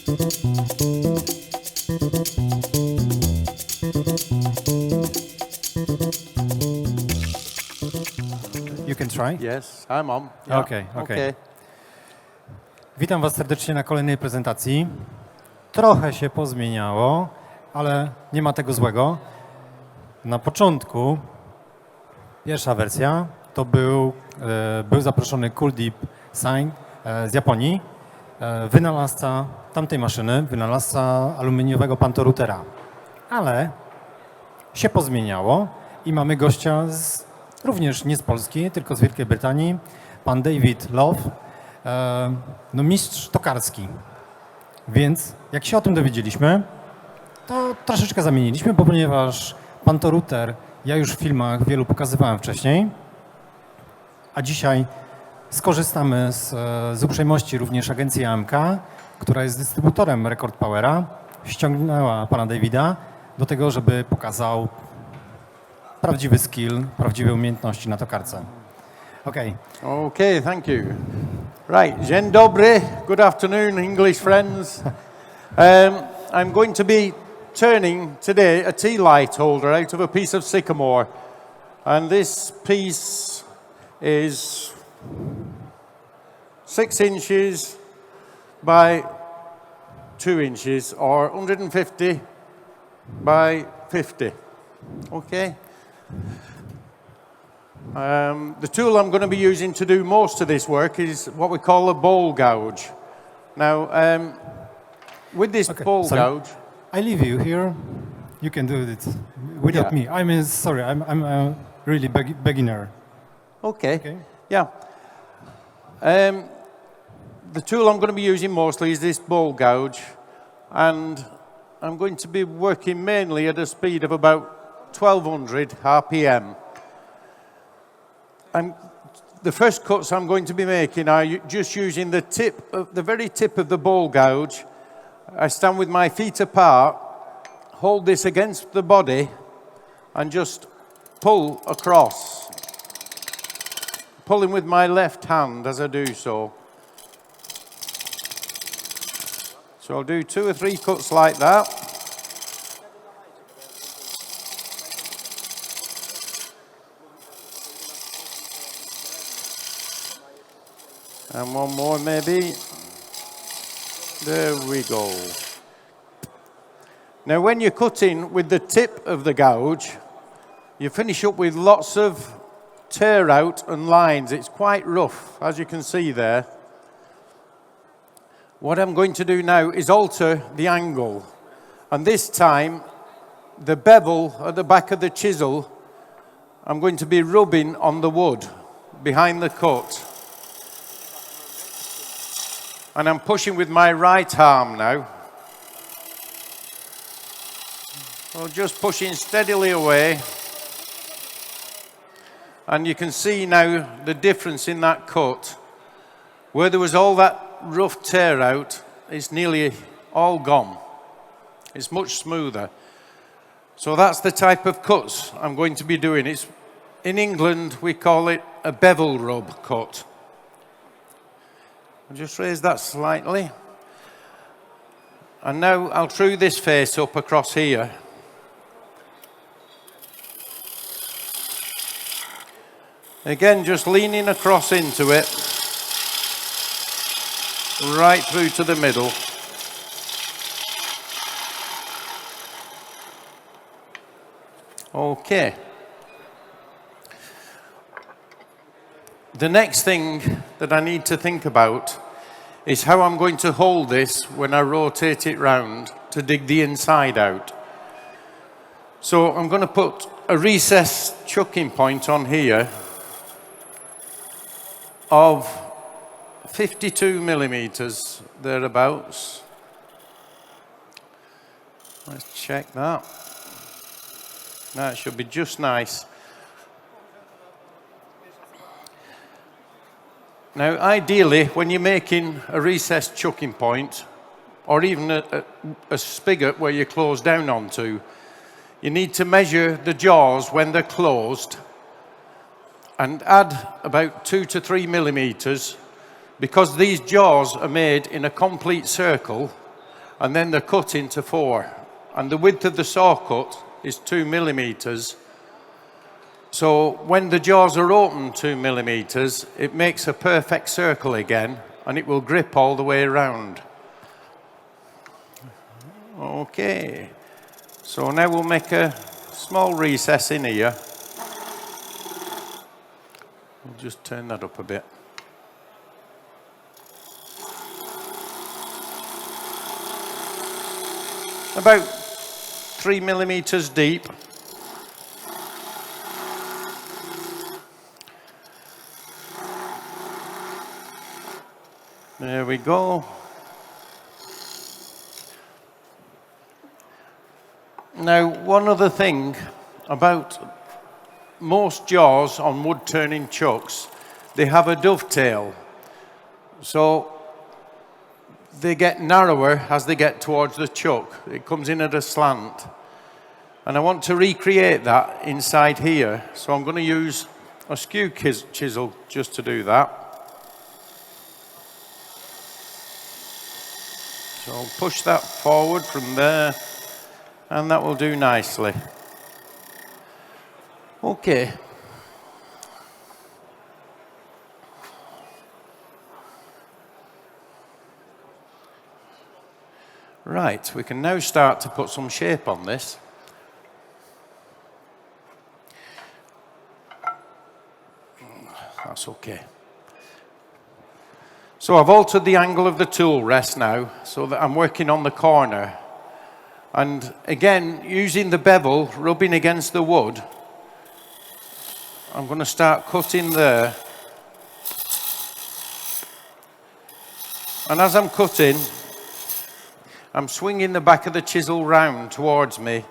You can try? Yes, I'm on. Yeah. Okay. Witam Was serdecznie na kolejnej prezentacji. Trochę się pozmieniało, ale nie ma tego złego. Na początku, pierwsza wersja, to był zaproszony Kuldeep Sign z Japonii, wynalazca tamtej maszyny, wynalazca aluminiowego pantoroutera. Ale się pozmieniało i mamy gościa również nie z Polski, tylko z Wielkiej Brytanii, pan Davida Lowe, mistrz tokarski. Więc jak się o tym dowiedzieliśmy, to troszeczkę zamieniliśmy, ponieważ pantorouter ja już w filmach wielu pokazywałem wcześniej, a dzisiaj skorzystamy z uprzejmości również agencji AMK, która jest dystrybutorem Record Powera, ściągnęła pana Davida do tego, żeby pokazał prawdziwy skill, prawdziwe umiejętności na tokarce. Okay, thank you. Right, dzień dobry, good afternoon, English friends. I'm going to be turning today a tea light holder out of a piece of sycamore. And this piece is 6 inches by 2 inches, or 150 by 50. Okay? The tool I'm going to be using to do most of this work is what we call a bowl gouge. Now, with this bowl gouge... I leave you here. You can do it without me. I'm a really beginner. Okay. Yeah. The tool I'm going to be using mostly is this bowl gouge, and I'm going to be working mainly at a speed of about 1200 RPM. And the first cuts I'm going to be making are just using the very tip of the bowl gouge. I stand with my feet apart, hold this against the body, and just pull across. Pulling with my left hand as I do so. So I'll do 2 or 3 cuts like that. And one more maybe. There we go. Now when you're cutting with the tip of the gouge, you finish up with lots of tear out and lines. It's quite rough, as you can see there. What I'm going to do now is alter the angle. And this time, the bevel at the back of the chisel, I'm going to be rubbing on the wood behind the cut. And I'm pushing with my right arm now. So just pushing steadily away. And you can see now the difference in that cut. Where there was all that rough tear out, it's nearly all gone. It's much smoother. So that's the type of cuts I'm going to be doing. In England, we call it a bevel rub cut. I'll just raise that slightly. And now I'll true this face up across here. Again, just leaning across into it, right through to the middle. Okay. The next thing that I need to think about is how I'm going to hold this when I rotate it round to dig the inside out. So I'm going to put a recessed chucking point on here of 52 millimeters, thereabouts. Let's check that. That should be just nice. Now, ideally, when you're making a recessed chucking point, or even a spigot where you close down onto, you need to measure the jaws when they're closed and add about 2 to 3 millimeters, because these jaws are made in a complete circle and then they're cut into 4. And the width of the saw cut is 2 millimeters. So when the jaws are open 2 millimeters, it makes a perfect circle again, and it will grip all the way around. Okay, so now we'll make a small recess in here. We'll just turn that up a bit. About 3 millimeters deep. There we go. Now, one other thing about most jaws on wood turning chucks, they have a dovetail. So they get narrower as they get towards the chuck. It comes in at a slant. And I want to recreate that inside here. So I'm going to use a skew chisel just to do that. So I'll push that forward from there, and that will do nicely. Okay. Right, we can now start to put some shape on this. That's okay. So I've altered the angle of the tool rest now so that I'm working on the corner. And again, using the bevel, rubbing against the wood, I'm going to start cutting there. And as I'm cutting, I'm swinging the back of the chisel round towards me.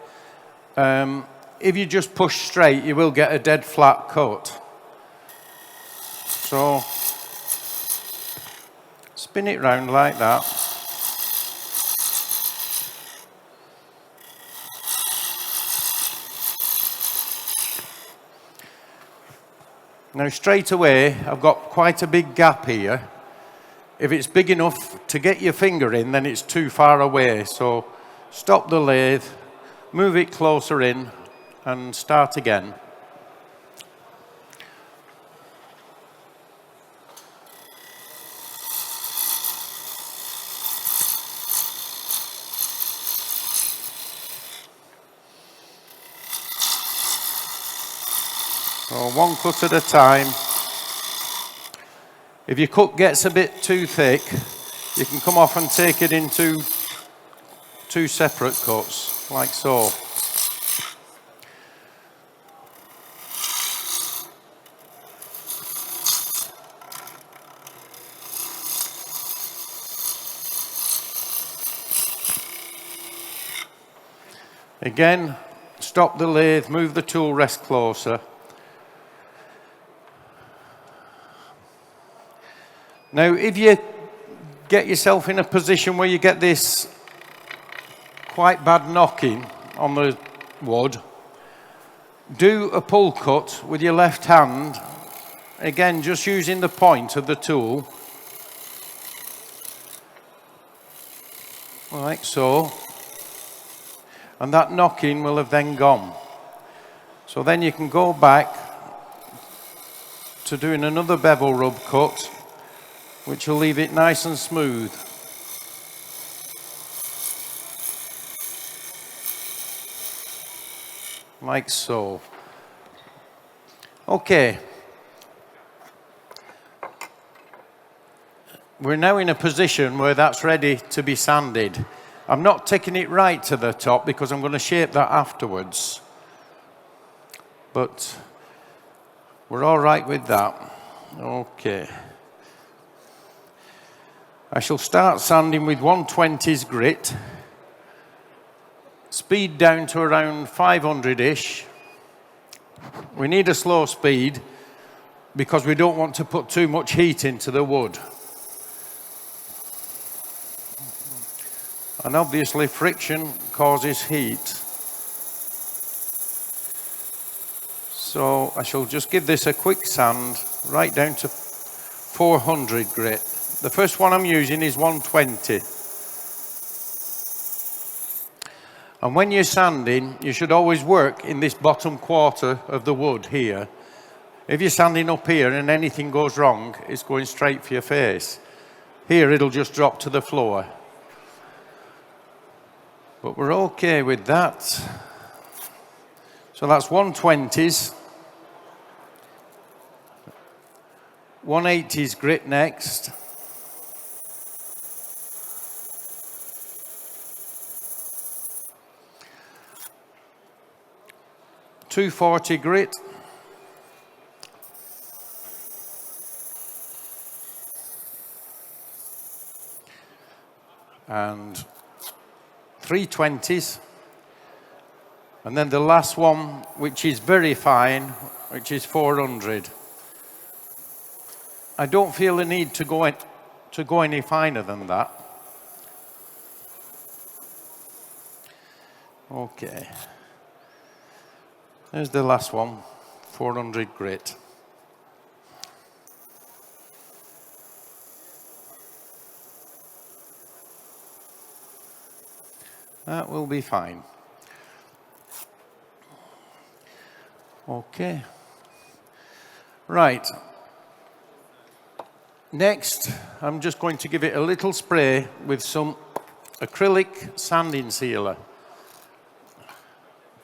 If you just push straight, you will get a dead flat cut. So spin it round like that. Now straight away, I've got quite a big gap here. If it's big enough to get your finger in, then it's too far away. So stop the lathe, move it closer in, and start again. So one cut at a time. If your cut gets a bit too thick, you can come off and take it into 2 separate cuts, like so. Again, stop the lathe, move the tool rest closer. Now, if you get yourself in a position where you get this quite bad knocking on the wood, do a pull cut with your left hand, again, just using the point of the tool, like so, and that knocking will have then gone. So then you can go back to doing another bevel rub cut, which will leave it nice and smooth. Like so. Okay. We're now in a position where that's ready to be sanded. I'm not taking it right to the top because I'm going to shape that afterwards. But we're all right with that. Okay. I shall start sanding with 120's grit. Speed down to around 500-ish. We need a slow speed because we don't want to put too much heat into the wood. And obviously friction causes heat. So I shall just give this a quick sand right down to 400 grit. The first one I'm using is 120. And when you're sanding, you should always work in this bottom quarter of the wood here. If you're sanding up here and anything goes wrong, it's going straight for your face. Here, it'll just drop to the floor. But we're okay with that. So that's 120s. 180s grit next. .240 grit. And 320s. And then the last one, which is very fine, which is 400. I don't feel the need to go any finer than that. Okay. There's the last one, 400 grit. That will be fine. Okay. Right. Next, I'm just going to give it a little spray with some acrylic sanding sealer.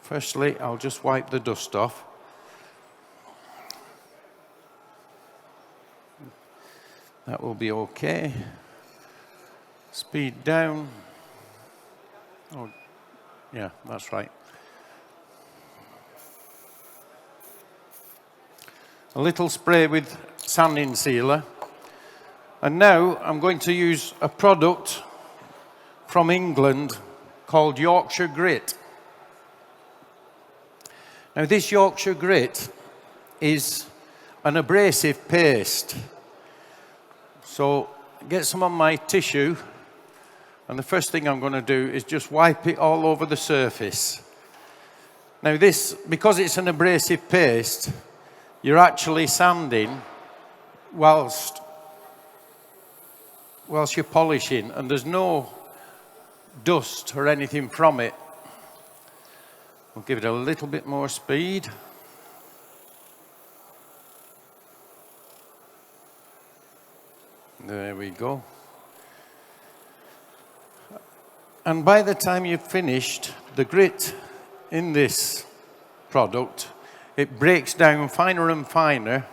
Firstly, I'll just wipe the dust off. That will be okay. Speed down. Oh, yeah, that's right. A little spray with sanding sealer. And now I'm going to use a product from England called Yorkshire Grit. Now this Yorkshire Grit is an abrasive paste. So get some on my tissue, and the first thing I'm going to do is just wipe it all over the surface. Now this, because it's an abrasive paste, you're actually sanding whilst you're polishing, and there's no dust or anything from it. We'll give it a little bit more speed. There we go. And by the time you've finished, the grit in this product, it breaks down finer and finer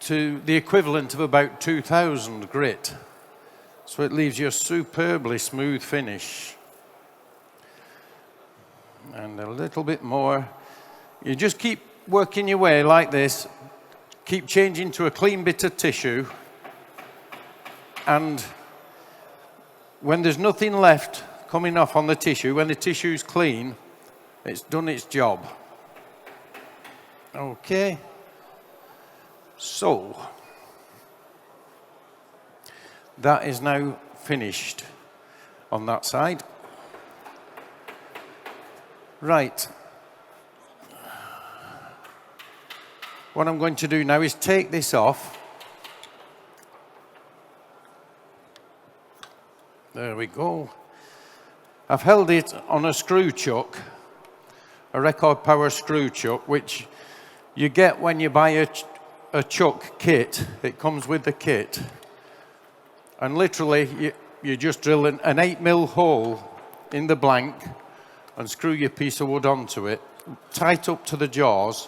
to the equivalent of about 2000 grit. So it leaves you a superbly smooth finish. And a little bit more. You just keep working your way like this. Keep changing to a clean bit of tissue. And when there's nothing left coming off on the tissue, when the tissue's clean, it's done its job. Okay. So, that is now finished on that side. Right. What I'm going to do now is take this off. There we go. I've held it on a screw chuck, a record power screw chuck, which you get when you buy a chuck kit. It comes with the kit. And literally, you just drill an 8mm hole in the blank and screw your piece of wood onto it, tight up to the jaws,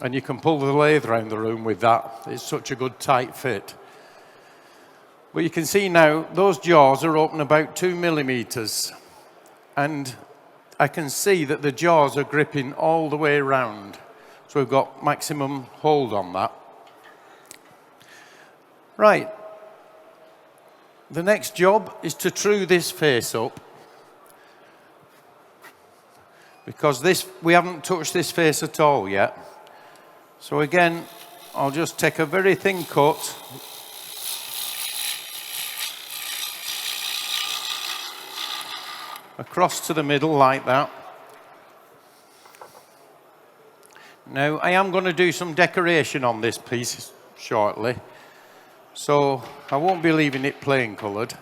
and you can pull the lathe around the room with that. It's such a good tight fit. But you can see now, those jaws are open about 2mm, and I can see that the jaws are gripping all the way around. So we've got maximum hold on that. Right. The next job is to true this face up, because we haven't touched this face at all yet. So again, I'll just take a very thin cut. Across to the middle like that. Now, I am going to do some decoration on this piece shortly, so I won't be leaving it plain coloured.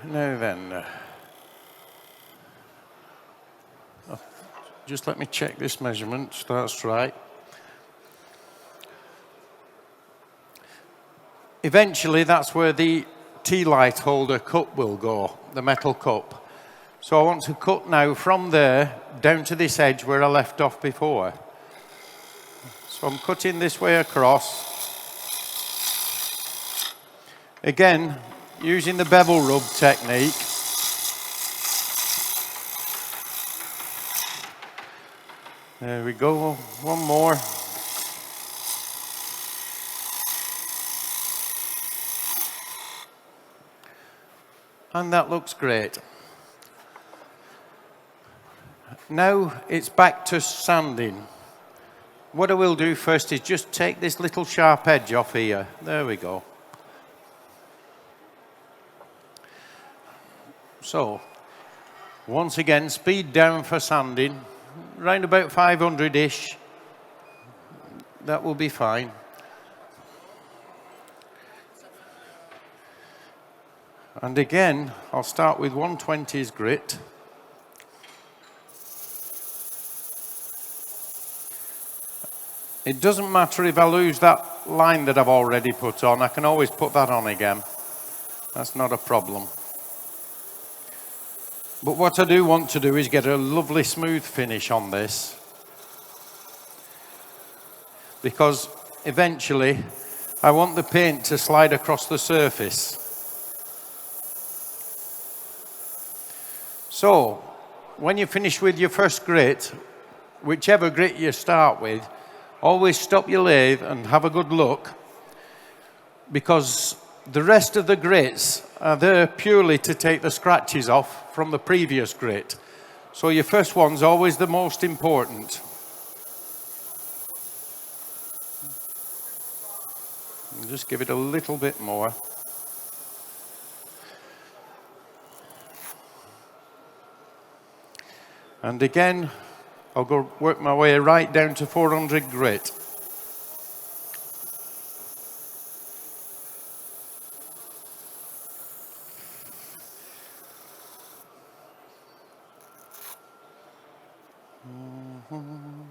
Now then, just let me check this measurement. That's right. Eventually, that's where the tea light holder cup will go, the metal cup. So I want to cut now from there down to this edge where I left off before. So I'm cutting this way across. Again, using the bevel rub technique. There we go, one more. And that looks great. Now it's back to sanding. What I will do first is just take this little sharp edge off here. There we go. So, once again, speed down for sanding. Round about 500-ish. That will be fine. And again, I'll start with 120's grit. It doesn't matter if I lose that line that I've already put on. I can always put that on again. That's not a problem. But what I do want to do is get a lovely smooth finish on this. Because eventually, I want the paint to slide across the surface. So, when you finish with your first grit, whichever grit you start with, always stop your lathe and have a good look, because the rest of the grits are there purely to take the scratches off from the previous grit. So your first one's always the most important. And just give it a little bit more. And again, I'll go work my way right down to 400 grit. Mm-hmm.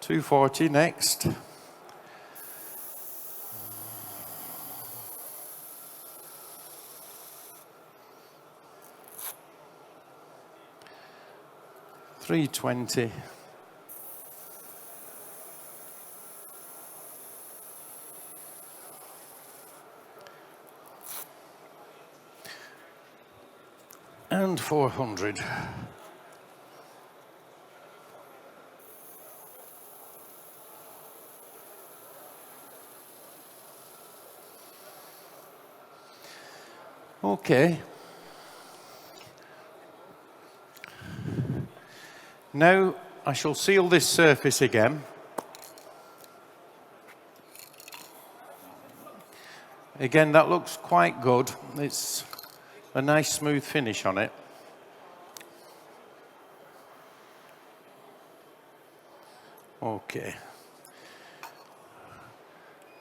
240 next. $320. And 400. Okay. Now I shall seal this surface again. Again, that looks quite good. It's a nice smooth finish on it. Okay.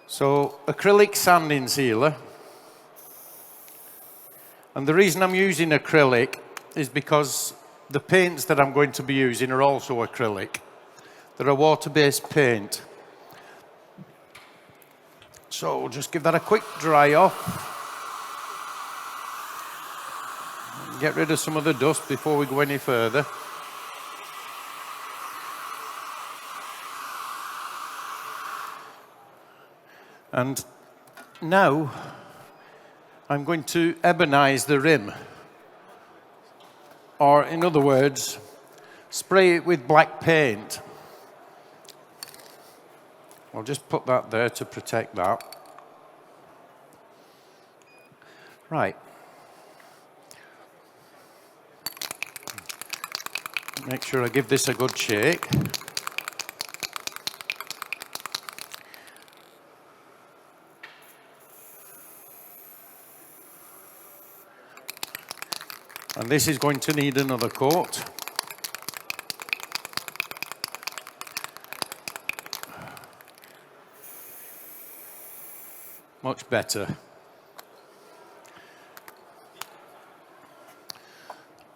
So, acrylic sanding sealer. And the reason I'm using acrylic is because the paints that I'm going to be using are also acrylic. They're a water-based paint. So we'll just give that a quick dry off. Get rid of some of the dust before we go any further. And now I'm going to ebonize the rim. Or, in other words, spray it with black paint. I'll just put that there to protect that. Right. Make sure I give this a good shake. And this is going to need another coat. Much better.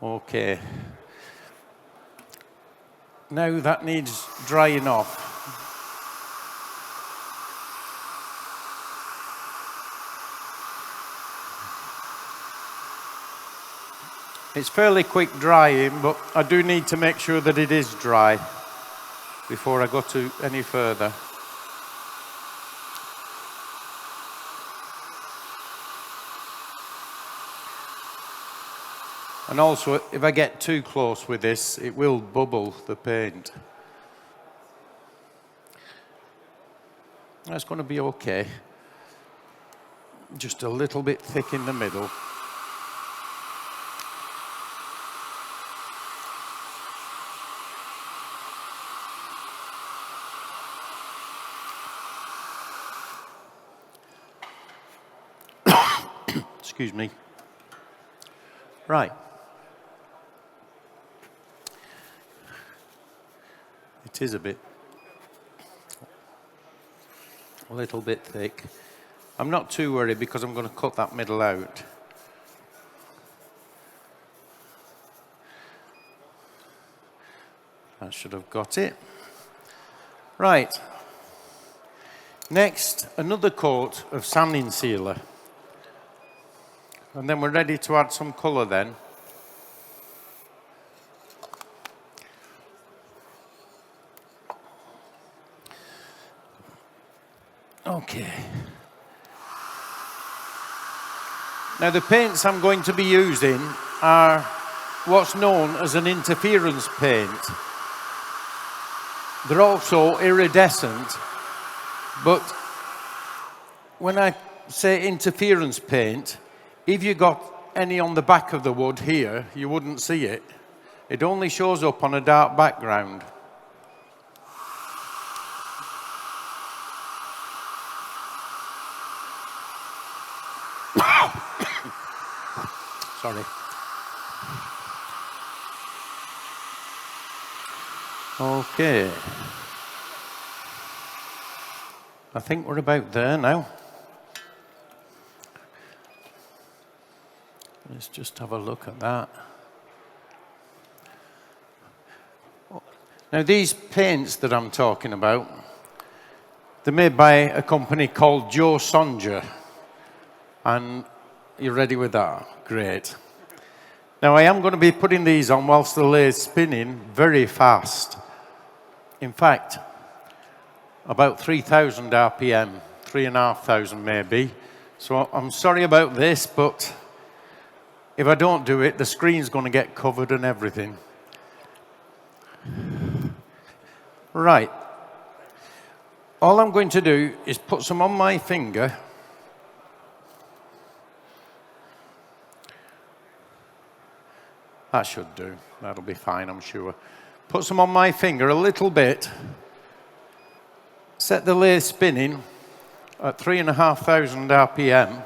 Okay. Now that needs drying off. It's fairly quick drying, but I do need to make sure that it is dry before I go to any further. And also, if I get too close with this, it will bubble the paint. That's going to be okay. Just a little bit thick in the middle. Excuse me. Right. It is a little bit thick. I'm not too worried because I'm going to cut that middle out. That should have got it. Right. Next, another coat of sanding sealer. And then we're ready to add some colour then. Okay. Now the paints I'm going to be using are what's known as an interference paint. They're also iridescent, but when I say interference paint, if you got any on the back of the wood here, you wouldn't see it. It only shows up on a dark background. Sorry. Okay. I think we're about there now. Let's just have a look at that. Now these paints that I'm talking about, they're made by a company called Joe Songer. And you're ready with that? Great. Now I am going to be putting these on whilst the lathe's spinning very fast. In fact, about 3,000 RPM, 3,500 maybe. So I'm sorry about this, but if I don't do it, the screen's going to get covered and everything. Right. All I'm going to do is put some on my finger. That should do. That'll be fine, I'm sure. Put some on my finger a little bit. Set the lathe spinning at 3,500 RPM.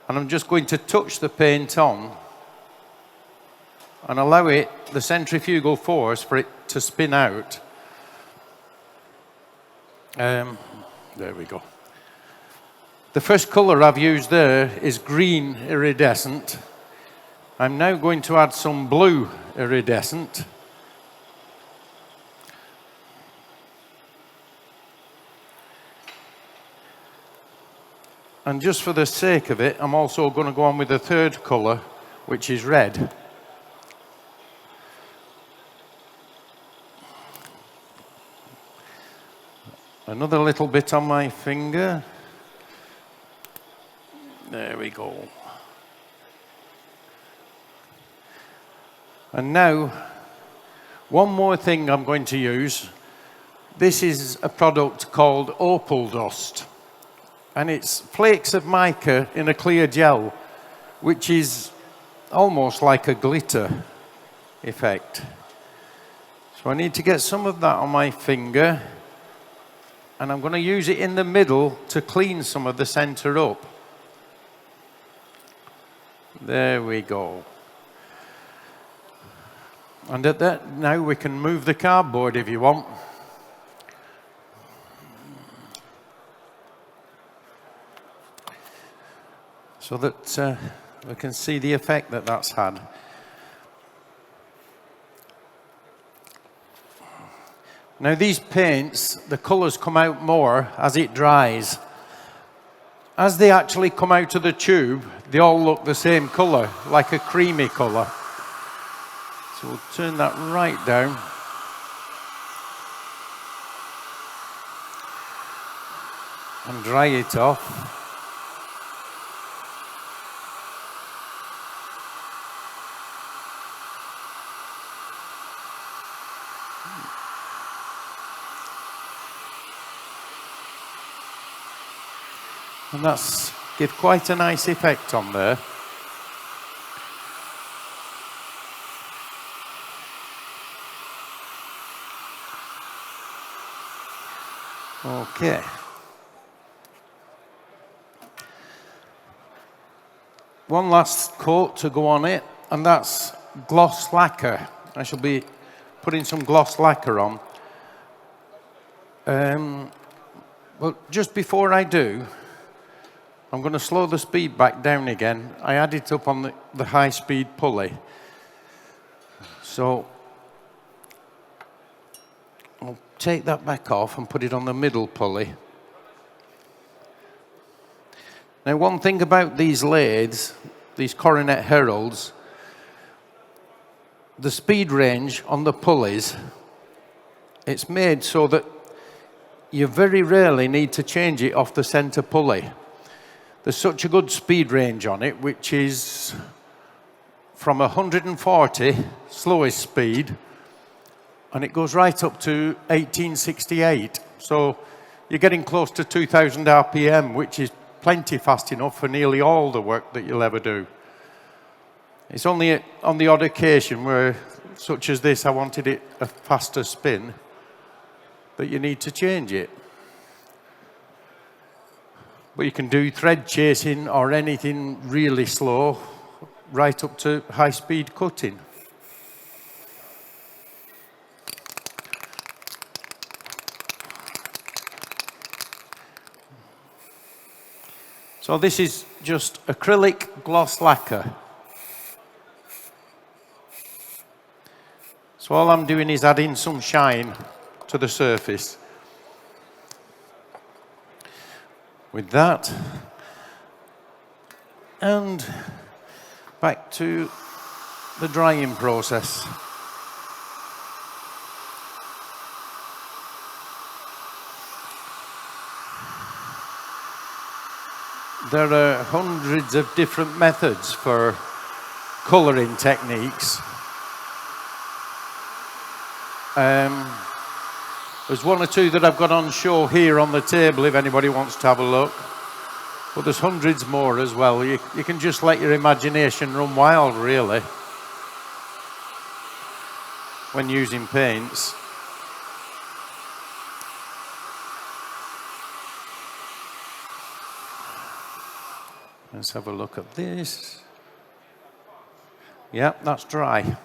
And I'm just going to touch the paint on and allow it, the centrifugal force, for it to spin out. There we go. The first colour I've used there is green iridescent. I'm now going to add some blue iridescent. And just for the sake of it, I'm also going to go on with the third colour, which is red. Another little bit on my finger. There we go. And now, one more thing I'm going to use. This is a product called Opal Dust. And it's flakes of mica in a clear gel, which is almost like a glitter effect. So I need to get some of that on my finger. And I'm going to use it in the middle to clean some of the center up. There we go. And at that, now we can move the cardboard if you want. So that we can see the effect that that's had. Now these paints, the colours come out more as it dries. As they actually come out of the tube, they all look the same colour, like a creamy colour. So we'll turn that right down. And dry it off. And that's give quite a nice effect on there. Okay. One last coat to go on it, and that's gloss lacquer. I shall be putting some gloss lacquer on. Well, just before I do, I'm going to slow the speed back down again. I had it up on the high-speed pulley. So I'll take that back off and put it on the middle pulley. Now, one thing about these lathes, these Coronet Heralds, the speed range on the pulleys, it's made so that you very rarely need to change it off the center pulley. There's such a good speed range on it, which is from 140, slowest speed, and it goes right up to 1868. So you're getting close to 2,000 RPM, which is plenty fast enough for nearly all the work that you'll ever do. It's only on the odd occasion where, such as this, I wanted it a faster spin, that you need to change it. But you can do thread chasing or anything really slow, right up to high-speed cutting. So this is just acrylic gloss lacquer. So all I'm doing is adding some shine to the surface. With that, and back to the drying process. There are hundreds of different methods for colouring techniques. There's one or two that I've got on show here on the table if anybody wants to have a look. But there's hundreds more as well. You can just let your imagination run wild, really, when using paints. Let's have a look at this. Yeah, that's dry.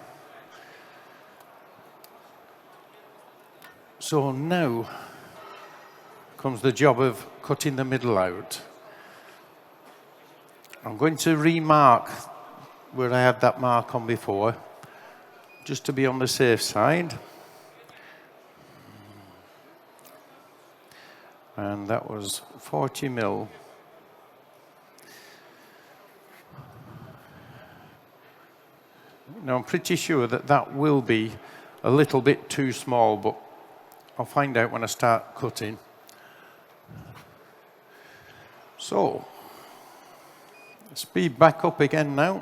So now comes the job of cutting the middle out. I'm going to remark where I had that mark on before, just to be on the safe side. And that was 40 mil. Now I'm pretty sure that that will be a little bit too small, but I'll find out when I start cutting. So, speed back up again now.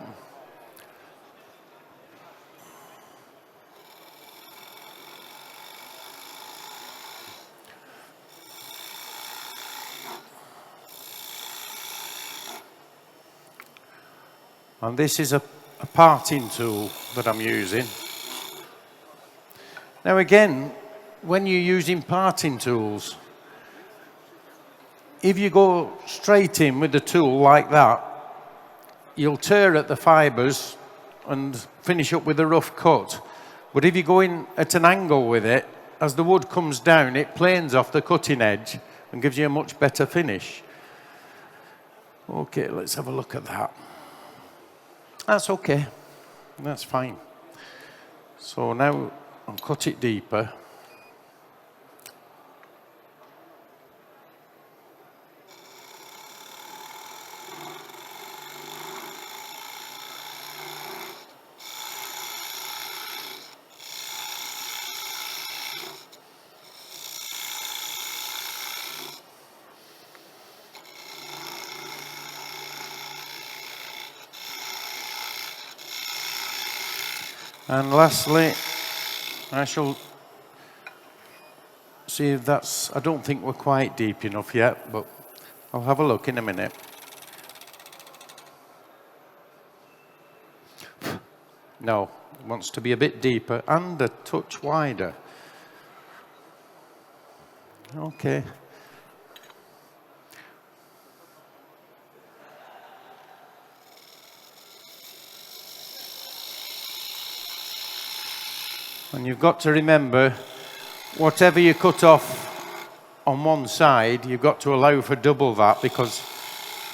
And this is a parting tool that I'm using. Now again, when you're using parting tools, if you go straight in with the tool like that, you'll tear at the fibres and finish up with a rough cut. But if you go in at an angle with it, as the wood comes down, it planes off the cutting edge and gives you a much better finish. Okay, let's have a look at that. That's okay. That's fine. So now I'll cut it deeper. And lastly, I shall see if that's, I don't think we're quite deep enough yet, but I'll have a look in a minute. No, it wants to be a bit deeper and a touch wider. Okay. And you've got to remember, whatever you cut off on one side, you've got to allow for double that, because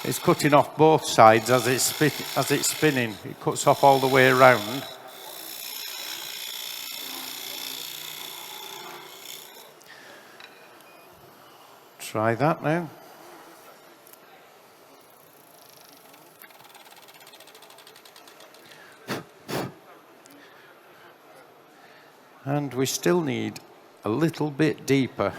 it's cutting off both sides as it's spinning. It cuts off all the way around. Try that now. And we still need a little bit deeper.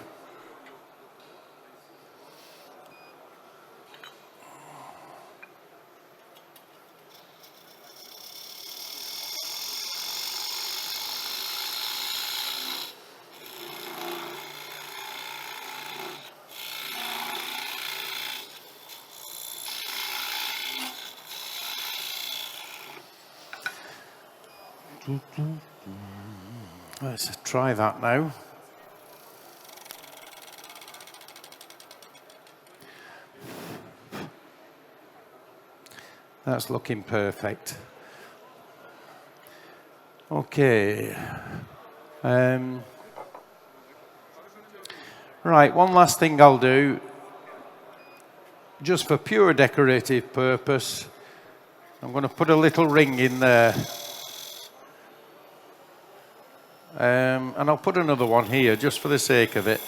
Let's try that now. That's looking perfect. Okay. Right, one last thing I'll do, just for pure decorative purpose. I'm going to put a little ring in there. And I'll put another one here just for the sake of it.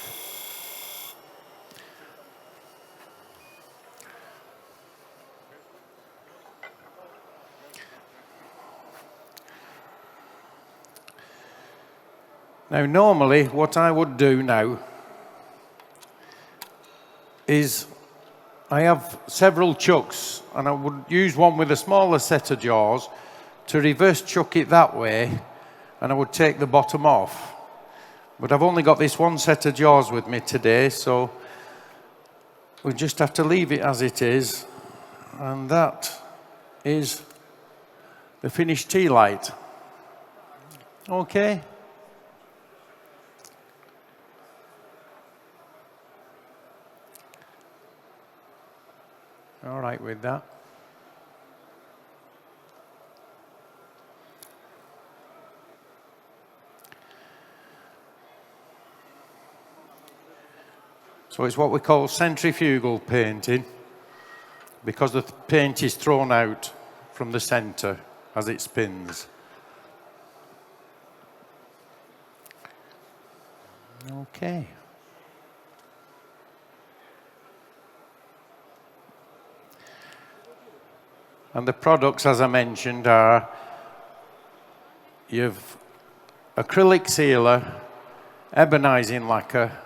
Now, normally what I would do now is I have several chucks, and I would use one with a smaller set of jaws to reverse chuck it that way, and I would take the bottom off. But I've only got this one set of jaws with me today, so we just have to leave it as it is. And that is the finished tea light. Okay? All right with that. So it's what we call centrifugal painting, because the paint is thrown out from the center as it spins. Okay. And the products, as I mentioned, are you've acrylic sealer, ebonizing lacquer,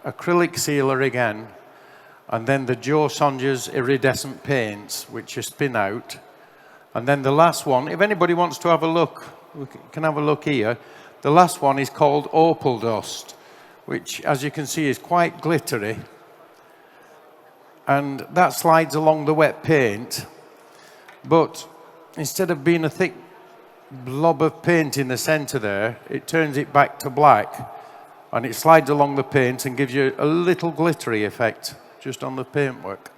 acrylic sealer again, and then the Joe Songer's iridescent paints, which you spin out. And then the last one, if anybody wants to have a look, we can have a look here. The last one is called Opal Dust, which, as you can see, is quite glittery. And that slides along the wet paint. But instead of being a thick blob of paint in the center there, it turns it back to black. And it slides along the paint and gives you a little glittery effect just on the paintwork.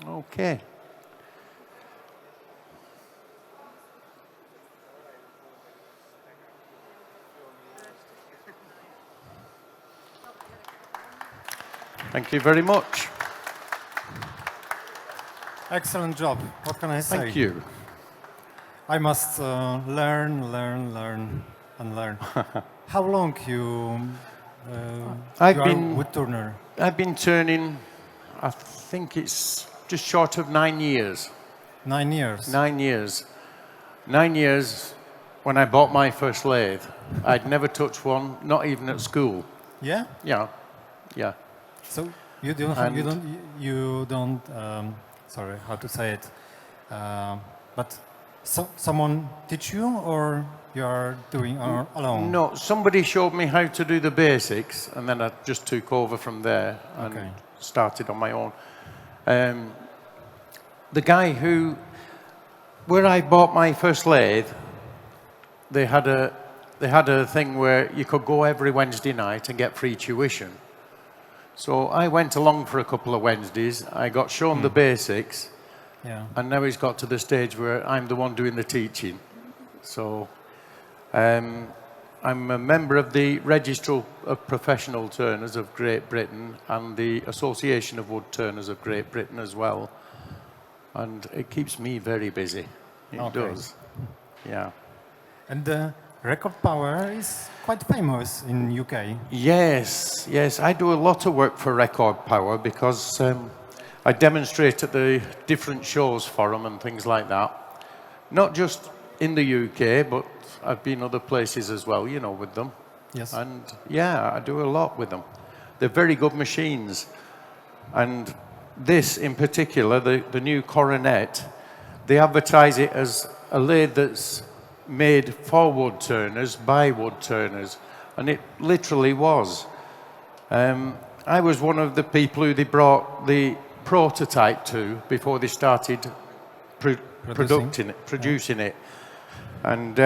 Okay. Thank you very much. Excellent job. What can I say? Thank you. I must learn, and learn. How long you are with Turner? I've been turning, I think it's just short of 9 years. 9 years? 9 years. 9 years when I bought my first lathe. I'd never touched one, not even at school. Yeah? Yeah, yeah. So you don't sorry, how to say it, but So someone teach you, or you are doing alone? No, somebody showed me how to do the basics, and then I just took over from there and Okay. started on my own. The guy where I bought my first lathe, they had a thing where you could go every Wednesday night and get free tuition. So I went along for a couple of Wednesdays. I got shown the basics, Yeah. and now he's got to the stage where I'm the one doing the teaching. So I'm a member of the Register of Professional Turners of Great Britain and the Association of Wood Turners of Great Britain as well. And it keeps me very busy. It Okay. does. Yeah. And the record power is quite famous in UK. Yes, yes. I do a lot of work for Record Power because I demonstrate at the different shows for them and things like that. Not just in the UK, but I've been other places as well, you know, with them. Yes. And yeah, I do a lot with them. They're very good machines. And this in particular, the new Coronet, they advertise it as a lathe that's made for wood turners, by wood turners. And it literally was. I was one of the people who they brought the prototype to before they started producing it. And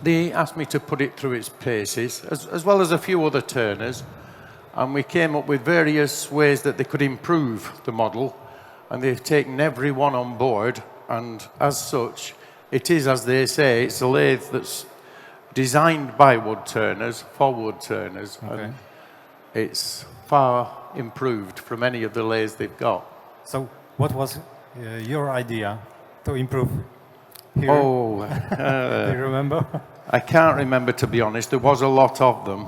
they asked me to put it through its paces, as well as a few other turners. And we came up with various ways that they could improve the model. And they've taken every one on board. And as such, it is, as they say, it's a lathe that's designed by wood turners, for wood turners. Okay. And it's far improved from any of the lathes they've got. So what was your idea to improve here? Oh, Do you remember? I can't remember, to be honest. There was a lot of them.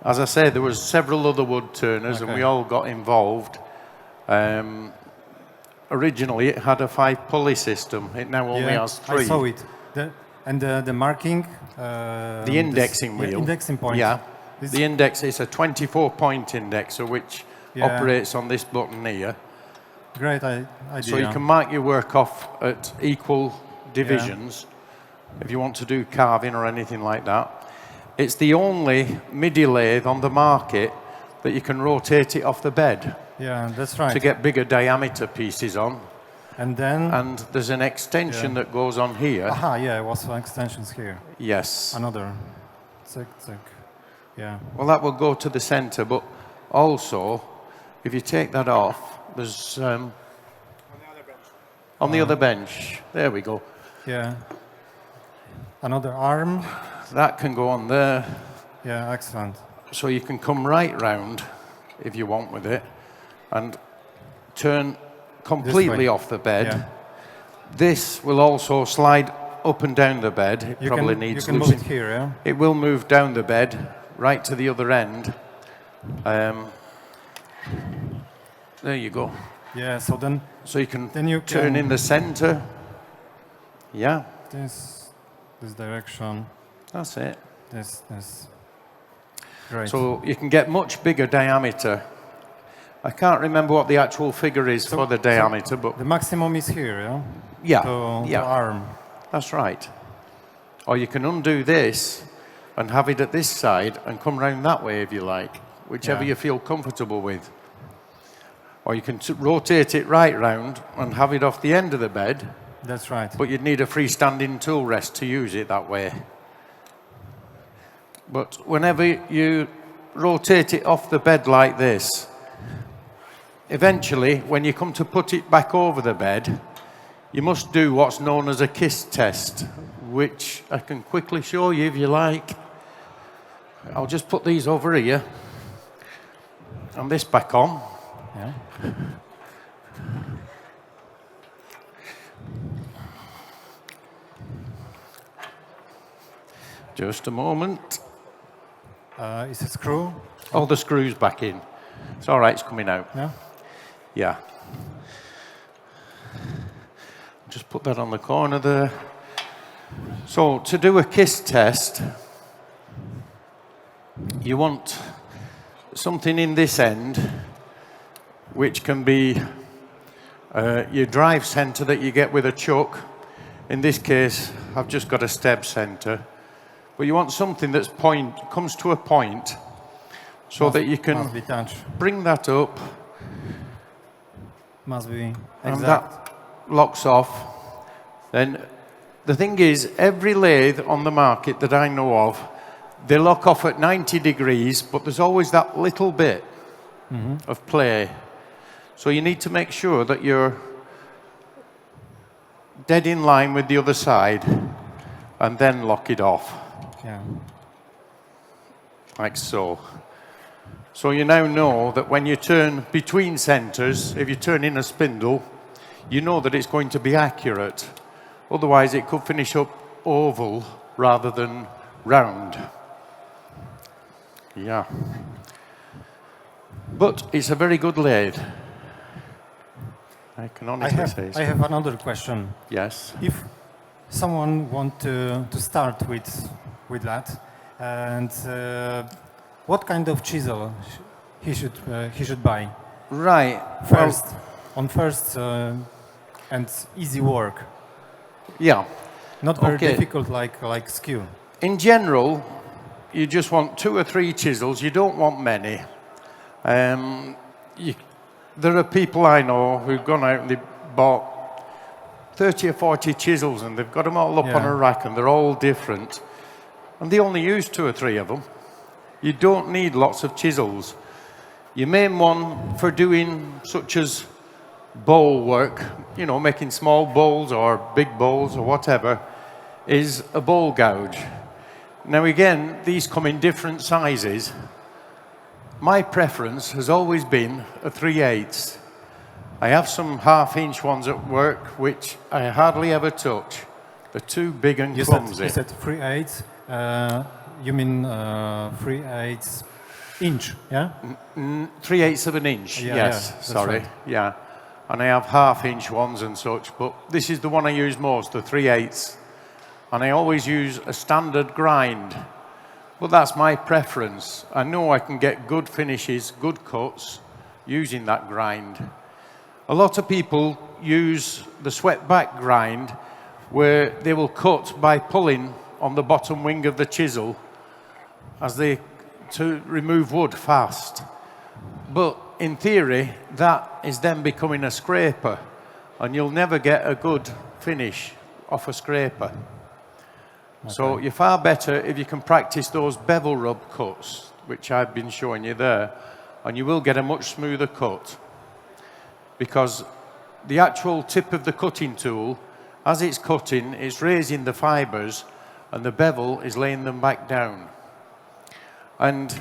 As I say, there was several other wood turners, and Okay. we all got involved. Originally, it had a 5-pulley system. It now only has 3. I saw it. The marking. The indexing wheel. Indexing point. Yeah. Is- The index is a 24-point indexer, which Yeah. operates on this button here. Great idea. So you can mark your work off at equal divisions if you want to do carving or anything like that. It's the only MIDI lathe on the market that you can rotate it off the bed Yeah, that's right. to get bigger diameter pieces on. And then. And there's an extension that goes on here. Aha, yeah, also extensions here. Yes. Another. Tick, tick. Yeah. Well, that will go to the center, but also, if you take that off, there's on the other bench. There we go. Yeah. Another arm. That can go on there. Yeah, excellent. So you can come right round, if you want with it, and turn completely off the bed. Yeah. This will also slide up and down the bed. It probably needs you can move loosening. it here, yeah? It will move down the bed, right to the other end. There you go. Yeah, so then So you can Then you turn can- in the center. Yeah, this direction, that's it. this. Great. So you can get much bigger diameter. I can't remember what the actual figure is for the diameter, but the maximum is here, yeah? yeah, To yeah, arm. that's right. Or you can undo this and have it at this side and come round that way if you like, whichever Yeah. you feel comfortable with. Or you can rotate it right round and have it off the end of the bed, That's right. but you'd need a freestanding tool rest to use it that way. But whenever you rotate it off the bed like this, eventually, when you come to put it back over the bed, you must do what's known as a kiss test, which I can quickly show you if you like. I'll just put these over here and this back on. Yeah. Just a moment. Is it screw? Oh, the screw's back in. It's all right, it's coming out. Yeah. Yeah. Just put that on the corner there. So to do a kiss test, you want something in this end, which can be your drive center that you get with a chuck. In this case, I've just got a stab center. But you want something that's comes to a point so that you Must can be touch. bring that up Must be and exact. that locks off. Then the thing is, every lathe on the market that I know of, they lock off at 90 degrees, but there's always that little bit of play. So you need to make sure that you're dead in line with the other side and then lock it off, Yeah. like so. So you now know that when you turn between centers, if you turn in a spindle, you know that it's going to be accurate. Otherwise, it could finish up oval rather than round. Yeah. But it's a very good lathe. I can honestly say so. I have another question. Yes. If someone want to start with that, and what kind of chisel he should buy Right. first on first and easy work, Yeah. not very Okay. difficult like skew. In general, you just want 2 or 3 chisels. You don't want many. There are people I know who've gone out and they bought 30 or 40 chisels and they've got them all up on Yeah. a rack and they're all different. And they only use 2 or 3 of them. You don't need lots of chisels. Your main one for doing such as bowl work, you know, making small bowls or big bowls or whatever, is a bowl gouge. Now again, these come in different sizes. My preference has always been a 3/8. I have some half-inch ones at work, which I hardly ever touch. They're too big and clumsy. You said 3/8. You mean 3/8 inch? Yeah. 3/8 of an inch, Yeah, yes, yeah, that's sorry, right. yeah. And I have half-inch ones and such, but this is the one I use most, the 3/8. And I always use a standard grind. But that's my preference. I know I can get good finishes, good cuts, using that grind. A lot of people use the swept back grind, where they will cut by pulling on the bottom wing of the chisel to remove wood fast. But in theory, that is then becoming a scraper, and you'll never get a good finish off a scraper. So you're far better if you can practice those bevel rub cuts, which I've been showing you there, and you will get a much smoother cut. Because the actual tip of the cutting tool, as it's cutting, it's raising the fibers, and the bevel is laying them back down. And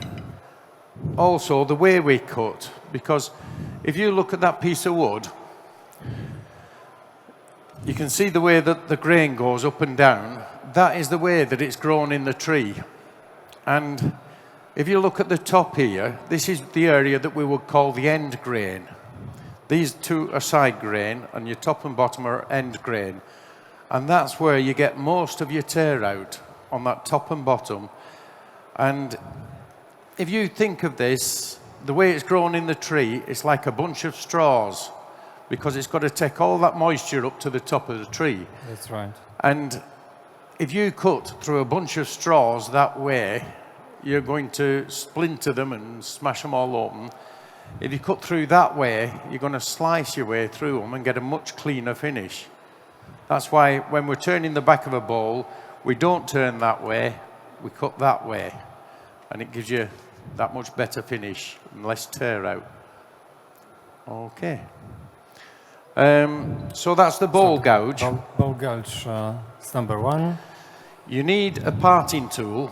also the way we cut, because if you look at that piece of wood, you can see the way that the grain goes up and down. That is the way that it's grown in the tree. And if you look at the top here, this is the area that we would call the end grain. These 2 are side grain, and your top and bottom are end grain. And that's where you get most of your tear out, on that top and bottom. And if you think of this, the way it's grown in the tree, it's like a bunch of straws, because it's got to take all that moisture up to the top of the tree. That's right. And if you cut through a bunch of straws that way, you're going to splinter them and smash them all open. If you cut through that way, you're going to slice your way through them and get a much cleaner finish. That's why when we're turning the back of a bowl, we don't turn that way, we cut that way. And it gives you that much better finish and less tear out. Okay. So that's the bowl gouge. Bowl gouge is number 1. You need a parting tool.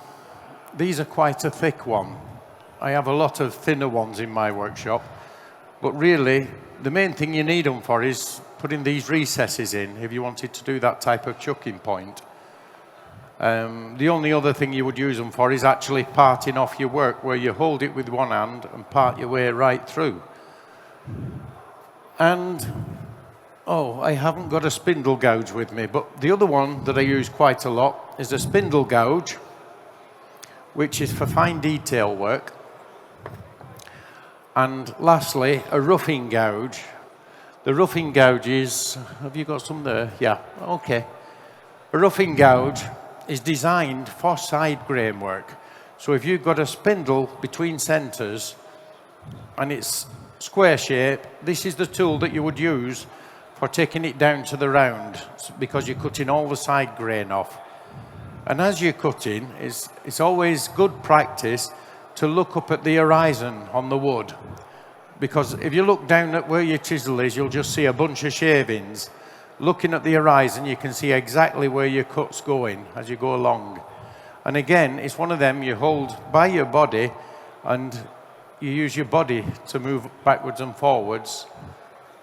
These are quite a thick one. I have a lot of thinner ones in my workshop. But really, the main thing you need them for is putting these recesses in if you wanted to do that type of chucking point. The only other thing you would use them for is actually parting off your work, where you hold it with one hand and part your way right through. And I haven't got a spindle gouge with me, but the other one that I use quite a lot is a spindle gouge, which is for fine detail work. And lastly, a roughing gouge. The roughing gouge is, have you got some there? Yeah, okay. A roughing gouge is designed for side grain work. So if you've got a spindle between centres and it's square shape, this is the tool that you would use for taking it down to the round, because you're cutting all the side grain off. And as you're cutting, it's always good practice to look up at the horizon on the wood. Because if you look down at where your chisel is, you'll just see a bunch of shavings. Looking at the horizon, you can see exactly where your cut's going as you go along. And again, it's one of them you hold by your body and you use your body to move backwards and forwards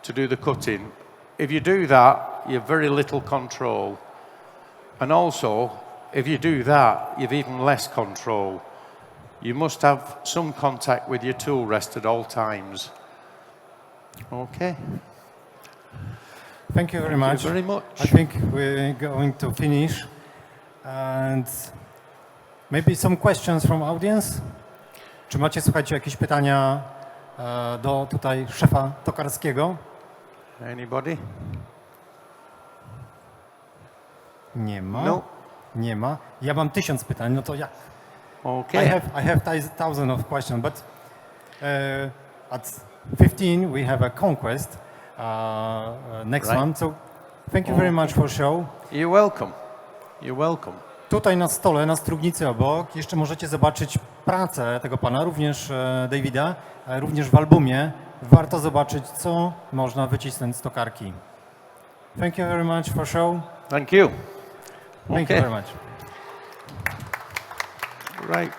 to do the cutting. If you do that, you have very little control. And also, if you do that, you've even less control. You must have some contact with your tool rest at all times. Okay. Thank you very much. Thank you very much. I think we're going to finish. And maybe some questions from audience? Czy macie, słuchajcie, jakieś pytania do tutaj szefa tokarskiego? Anybody? Nie ma. No. Nie ma. Ja mam 1000 pytań, no to jak? Okay. I have thousands of questions, but at 15 we have a conquest. Next Right. one. So thank you very much for show. You're welcome. You're welcome. Tutaj na stole, na strugnicy obok, jeszcze możecie zobaczyć pracę tego pana, również Davida, również w albumie. Warto zobaczyć, co można wycisnąć z tokarki. Thank you very much for show. Thank you. Thank you very much. Right.